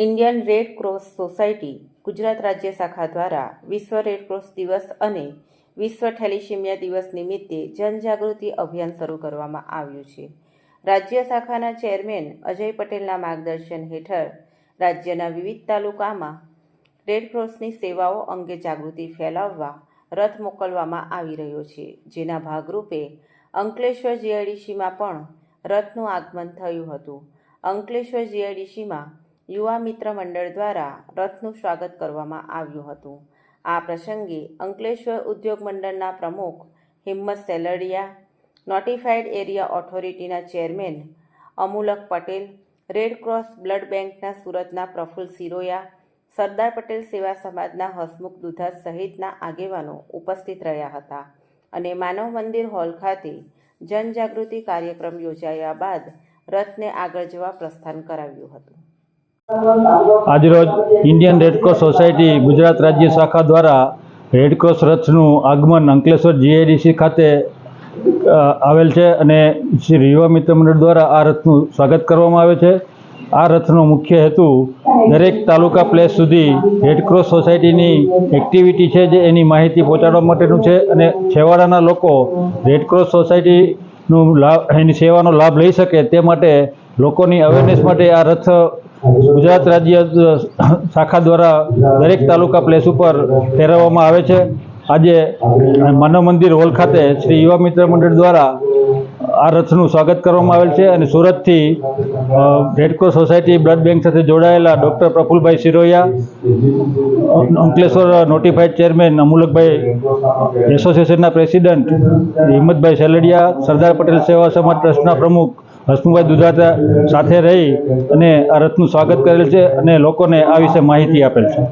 Indian red cross society Gujarat રાજ્ય શાખા દ્વારા વિશ્વ રેડ ક્રોસ દિવસ અને વિશ્વ થેલેસીમિયા દિવસ નિમિત્તે જનજાગૃતિ અભિયાન શરૂ કરવામાં આવ્યું છે. રાજ્ય શાખાના ચેરમેન અજય પટેલના માર્ગદર્શન હેઠળ રાજ્યના વિવિધ તાલુકામાં રેડ ક્રોસની સેવાઓ અંગે જાગૃતિ ફેલાવવા રથ મોકલવામાં આવી રહ્યો છે, જેના ભાગરૂપે અંકલેશ્વર જીઆઈડીસીમાં પણ રથનું આગમન થયું હતું. અંકલેશ્વર જીઆઈડીસીમાં યુવા મિત્ર મંડળ દ્વારા રથનું સ્વાગત કરવામાં આવ્યું હતું. આ પ્રસંગે અંકલેશ્વર ઉદ્યોગ મંડળના પ્રમુખ હિંમત સેલડિયા, નોટિફાઈડ એરિયા ઓથોરિટીના chairman Amulak Patel, red cross blood બેંકના સુરતના પ્રફુલ્લ સિરોયા, સરદાર પટેલ સેવા સમાજના હસમુખ દુધાત સહિતના આગેવાનો ઉપસ્થિત રહ્યા હતા અને માનવ મંદિર હોલ ખાતે જનજાગૃતિ કાર્યક્રમ યોજાયા બાદ રથને આગળ જવા પ્રસ્થાન કરાવ્યું હતું. આજરોજ ઇન્ડિયન રેડક્રોસ સોસાયટી ગુજરાત રાજ્ય શાખા દ્વારા રેડક્રોસ રથનું આગમન અંકલેશ્વર જીઆઈડીસી ખાતે આવેલ છે અને શ્રી યુવા મિત્ર મંડળ દ્વારા આ રથનું સ્વાગત કરવામાં આવે છે. આ રથનો મુખ્ય હેતુ દરેક તાલુકા પ્લેસ સુધી રેડક્રોસ સોસાયટીની એક્ટિવિટી છે જે એની માહિતી પહોંચાડવા માટેનું છે અને છેવાડાના લોકો રેડક્રોસ સોસાયટીનું એની સેવાનો લાભ લઈ શકે તે માટે લોકોની અવેરનેસ માટે આ રથ ગુજરાત રાજ્ય શાખા દ્વારા દરેક તાલુકા પ્લેસ ઉપર ફેરવવામાં આવે છે. આજે માનવ મંદિર હોલ ખાતે શ્રી યુવા મિત્ર મંડળ દ્વારા આ રથનું સ્વાગત કરવામાં આવેલ છે અને સુરતથી રેડક્રોસ સોસાયટી બ્લડ બેંક સાથે જોડાયેલા doctor Prafulbhai Siroya, Ankleshwar notified chairman Amulakbhai, એસોસિએશનના પ્રેસિડન્ટ હિંમતભાઈ સેલડિયા, સરદાર પટેલ સેવા સમાજ ટ્રસ્ટના પ્રમુખ હસમુખભાઈ દુધાત સાથે રહી અને આ રથનું સ્વાગત કરેલ છે અને લોકોને આ વિશે માહિતી આપેલ છે.